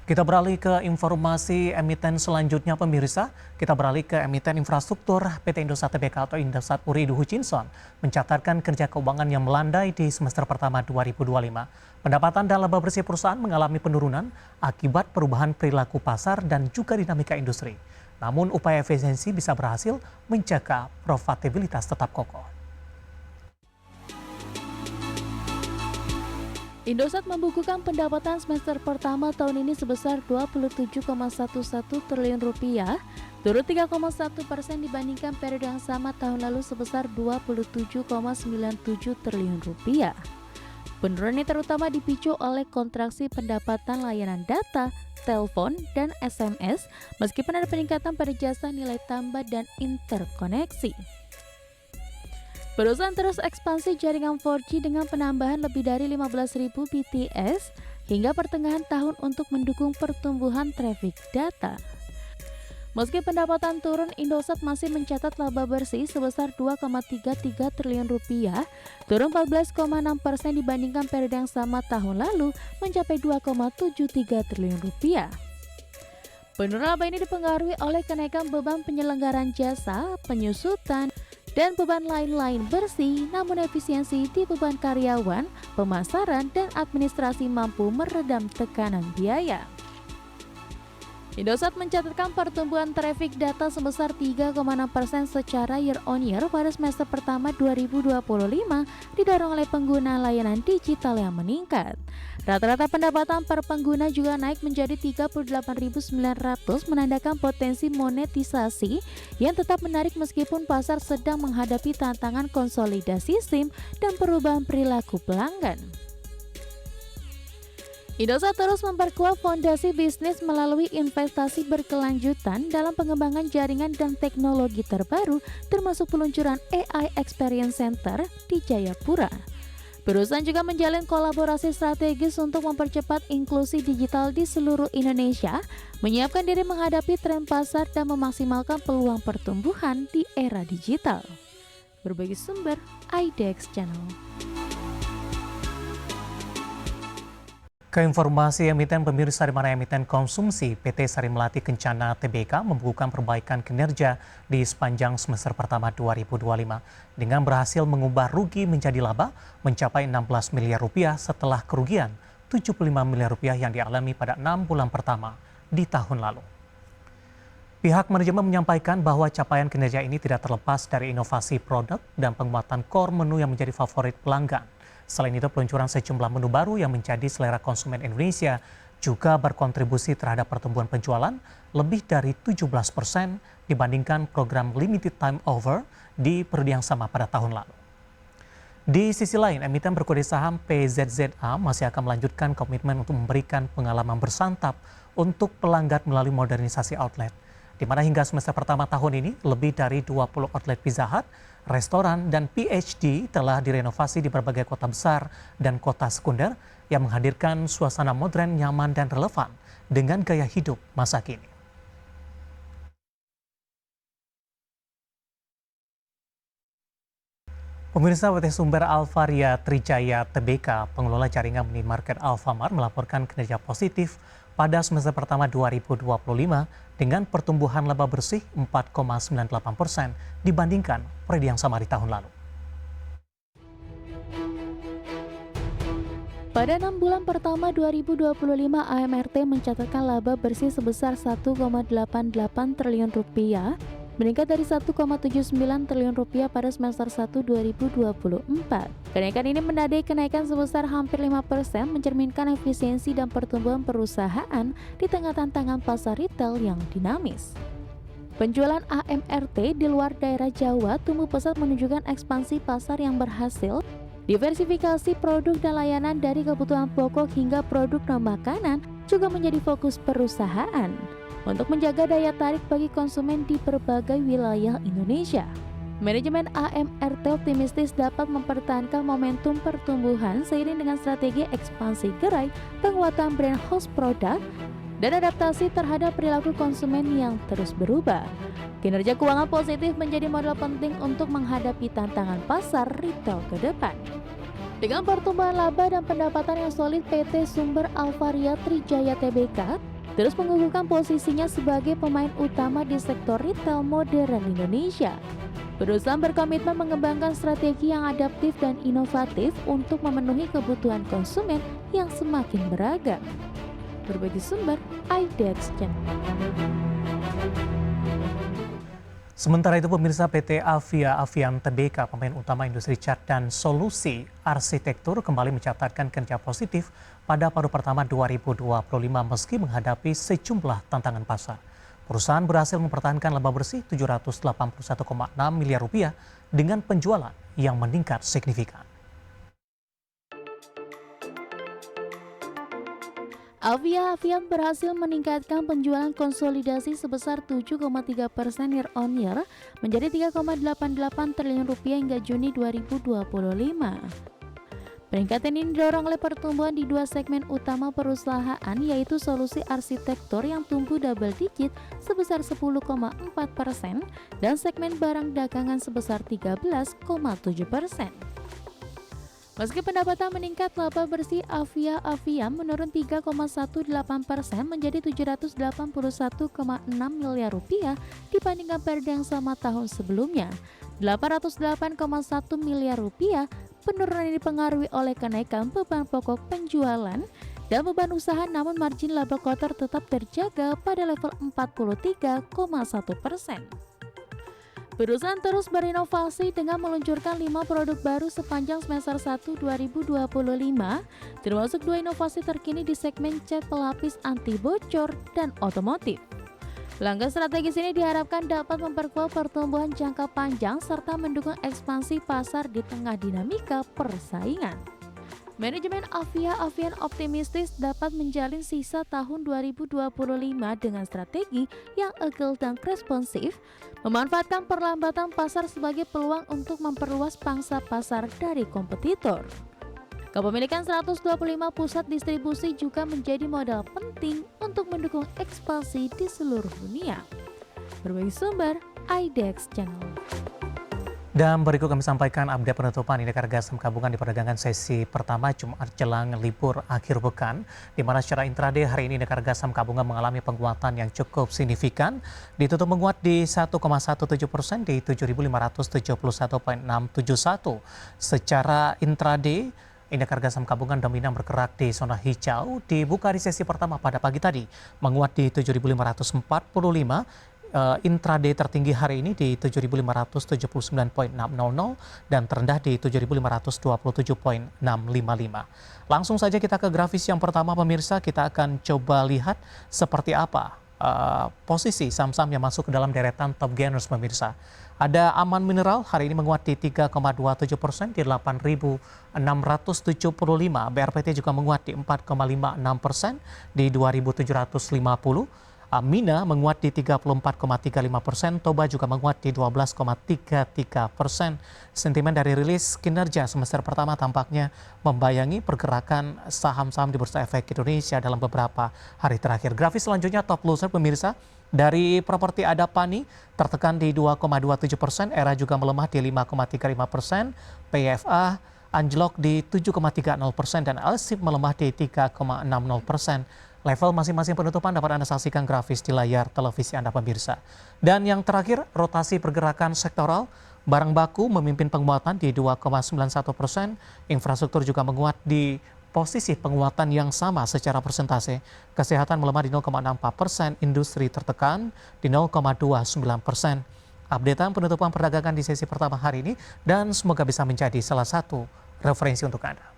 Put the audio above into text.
Kita beralih ke informasi emiten selanjutnya pemirsa. Kita beralih ke emiten infrastruktur PT Indosat Tbk atau Indosat Ooredoo Hutchinson mencatatkan kerja keuangan yang melandai di semester pertama 2025. Pendapatan dan laba bersih perusahaan mengalami penurunan akibat perubahan perilaku pasar dan juga dinamika industri. Namun upaya efisiensi bisa berhasil menjaga profitabilitas tetap kokoh. Indosat membukukan pendapatan semester pertama tahun ini sebesar 27,11 triliun rupiah, turun 3,1% dibandingkan periode yang sama tahun lalu sebesar 27,97 triliun rupiah. Penurunan ini terutama dipicu oleh kontraksi pendapatan layanan data, telepon, dan SMS, meskipun ada peningkatan pada jasa nilai tambah dan interkoneksi. Perusahaan terus ekspansi jaringan 4G dengan penambahan lebih dari 15.000 BTS hingga pertengahan tahun untuk mendukung pertumbuhan traffic data. Meski pendapatan turun, Indosat masih mencatat laba bersih sebesar 2,33 triliun rupiah, turun 14,6% dibandingkan periode yang sama tahun lalu mencapai 2,73 triliun rupiah. Penurunan laba ini dipengaruhi oleh kenaikan beban penyelenggaraan jasa, penyusutan, dan beban lain-lain bersih, namun efisiensi di beban karyawan, pemasaran, dan administrasi mampu meredam tekanan biaya. Indosat mencatatkan pertumbuhan traffic data sebesar 3,6% secara year on year pada semester pertama 2025 didorong oleh pengguna layanan digital yang meningkat. Rata-rata pendapatan per pengguna juga naik menjadi 38.900 menandakan potensi monetisasi yang tetap menarik meskipun pasar sedang menghadapi tantangan konsolidasi SIM dan perubahan perilaku pelanggan. Indosat terus memperkuat fondasi bisnis melalui investasi berkelanjutan dalam pengembangan jaringan dan teknologi terbaru termasuk peluncuran AI Experience Center di Jayapura. Perusahaan juga menjalin kolaborasi strategis untuk mempercepat inklusi digital di seluruh Indonesia, menyiapkan diri menghadapi tren pasar dan memaksimalkan peluang pertumbuhan di era digital. Berbagi sumber, IDX Channel. Keinformasi emiten pemirsa di mana emiten konsumsi PT Sari Melati Kencana Tbk membukukan perbaikan kinerja di sepanjang semester pertama 2025 dengan berhasil mengubah rugi menjadi laba mencapai 16 miliar rupiah setelah kerugian 75 miliar rupiah yang dialami pada 6 bulan pertama di tahun lalu. Pihak manajemen menyampaikan bahwa capaian kinerja ini tidak terlepas dari inovasi produk dan penguatan core menu yang menjadi favorit pelanggan. Selain itu, peluncuran sejumlah menu baru yang menjadi selera konsumen Indonesia juga berkontribusi terhadap pertumbuhan penjualan lebih dari 17% dibandingkan program limited time offer di periode yang sama pada tahun lalu. Di sisi lain, emiten berkode saham PZZA masih akan melanjutkan komitmen untuk memberikan pengalaman bersantap untuk pelanggan melalui modernisasi outlet, di mana hingga semester pertama tahun ini lebih dari 20 outlet Pizza Hut, restoran, dan PhD telah direnovasi di berbagai kota besar dan kota sekunder yang menghadirkan suasana modern, nyaman, dan relevan dengan gaya hidup masa kini. Pemirsa, PT Sumber Alvaria Trijaya Tbk, pengelola jaringan minimarket Alfamart melaporkan kinerja positif pada semester pertama 2025 dengan pertumbuhan laba bersih 4,98% dibandingkan periode yang sama di tahun lalu. Pada 6 bulan pertama 2025, AMRT mencatatkan laba bersih sebesar 1,88 triliun rupiah, meningkat dari 1,79 triliun rupiah pada semester 1 2024. Kenaikan ini menandai kenaikan sebesar hampir 5% mencerminkan efisiensi dan pertumbuhan perusahaan di tengah tantangan pasar retail yang dinamis. Penjualan AMRT di luar daerah Jawa tumbuh pesat menunjukkan ekspansi pasar yang berhasil, diversifikasi produk dan layanan dari kebutuhan pokok hingga produk non-makanan juga menjadi fokus perusahaan untuk menjaga daya tarik bagi konsumen di berbagai wilayah Indonesia. Manajemen AMRT optimistis dapat mempertahankan momentum pertumbuhan seiring dengan strategi ekspansi gerai, penguatan brand host produk, dan adaptasi terhadap perilaku konsumen yang terus berubah. Kinerja keuangan positif menjadi modal penting untuk menghadapi tantangan pasar retail ke depan. Dengan pertumbuhan laba dan pendapatan yang solid, PT Sumber Alvaria Trijaya Tbk terus mengukuhkan posisinya sebagai pemain utama di sektor retail modern Indonesia. Perusahaan berkomitmen mengembangkan strategi yang adaptif dan inovatif untuk memenuhi kebutuhan konsumen yang semakin beragam. Berbagi sumber, IDEX Channel. Sementara itu pemirsa, PT Avia Avian Tbk, pemain utama industri cat dan solusi arsitektur, kembali mencatatkan kinerja positif pada paruh pertama 2025 meski menghadapi sejumlah tantangan pasar. Perusahaan berhasil mempertahankan laba bersih 781,6 miliar rupiah dengan penjualan yang meningkat signifikan. Avia Avian berhasil meningkatkan penjualan konsolidasi sebesar 7,3% year on year menjadi 3,88 triliun rupiah hingga Juni 2025. Peningkatan ini didorong oleh pertumbuhan di dua segmen utama perusahaan, yaitu solusi arsitektur yang tumbuh double digit sebesar 10,4% dan segmen barang dagangan sebesar 13,7%. Meski pendapatan meningkat, laba bersih Avia Avian menurun 3,18% menjadi 781,6 miliar rupiah dibandingkan periode yang sama tahun sebelumnya. 808,1 miliar rupiah. Penurunan ini dipengaruhi oleh kenaikan beban pokok penjualan dan beban usaha, namun margin laba kotor tetap terjaga pada level 43,1%. Perusahaan terus berinovasi dengan meluncurkan 5 produk baru sepanjang semester 1 2025, termasuk 2 inovasi terkini di segmen cat pelapis anti bocor dan otomotif. Langkah strategis ini diharapkan dapat memperkuat pertumbuhan jangka panjang serta mendukung ekspansi pasar di tengah dinamika persaingan. Manajemen Avia Avian optimistis dapat menjalin sisa tahun 2025 dengan strategi yang agile dan responsif, memanfaatkan perlambatan pasar sebagai peluang untuk memperluas pangsa pasar dari kompetitor. Kepemilikan 125 pusat distribusi juga menjadi modal penting untuk mendukung ekspansi di seluruh dunia. Berbagi sumber, IDEX Channel. Dan berikut kami sampaikan update penutupan indeks harga saham gabungan di perdagangan sesi pertama Jumat jelang libur akhir pekan, di mana secara intraday hari ini indeks harga saham gabungan mengalami penguatan yang cukup signifikan, ditutup menguat di 1,17% di 7.571,671. Secara intraday, indeks harga saham gabungan dominan bergerak di zona hijau, dibuka di sesi pertama pada pagi tadi menguat di 7.545. Intraday tertinggi hari ini di 7.579,600 dan terendah di 7.527,655. Langsung saja kita ke grafis yang pertama pemirsa, kita akan coba lihat seperti apa posisi saham-saham yang masuk ke dalam deretan top gainers pemirsa. Ada Aman Mineral hari ini menguat di 3,27% di 8.675. BRPT juga menguat di 4,56% di 2.750. Mina menguat di 34,35%, Toba juga menguat di 12,33%. Sentimen dari rilis kinerja semester pertama tampaknya membayangi pergerakan saham-saham di Bursa Efek Indonesia dalam beberapa hari terakhir. Grafis selanjutnya top loser pemirsa, dari properti ada Pani tertekan di 2,27%, Era juga melemah di 5,35%, PFA anjlok di 7,30% dan Alsip melemah di 3,60%. Level masing-masing penutupan dapat Anda saksikan grafis di layar televisi Anda pemirsa. Dan yang terakhir, rotasi pergerakan sektoral, barang baku memimpin penguatan di 2,91%, infrastruktur juga menguat di posisi penguatan yang sama secara persentase. Kesehatan melemah di 0,64%, industri tertekan di 0,29%. Updatean penutupan perdagangan di sesi pertama hari ini dan semoga bisa menjadi salah satu referensi untuk Anda.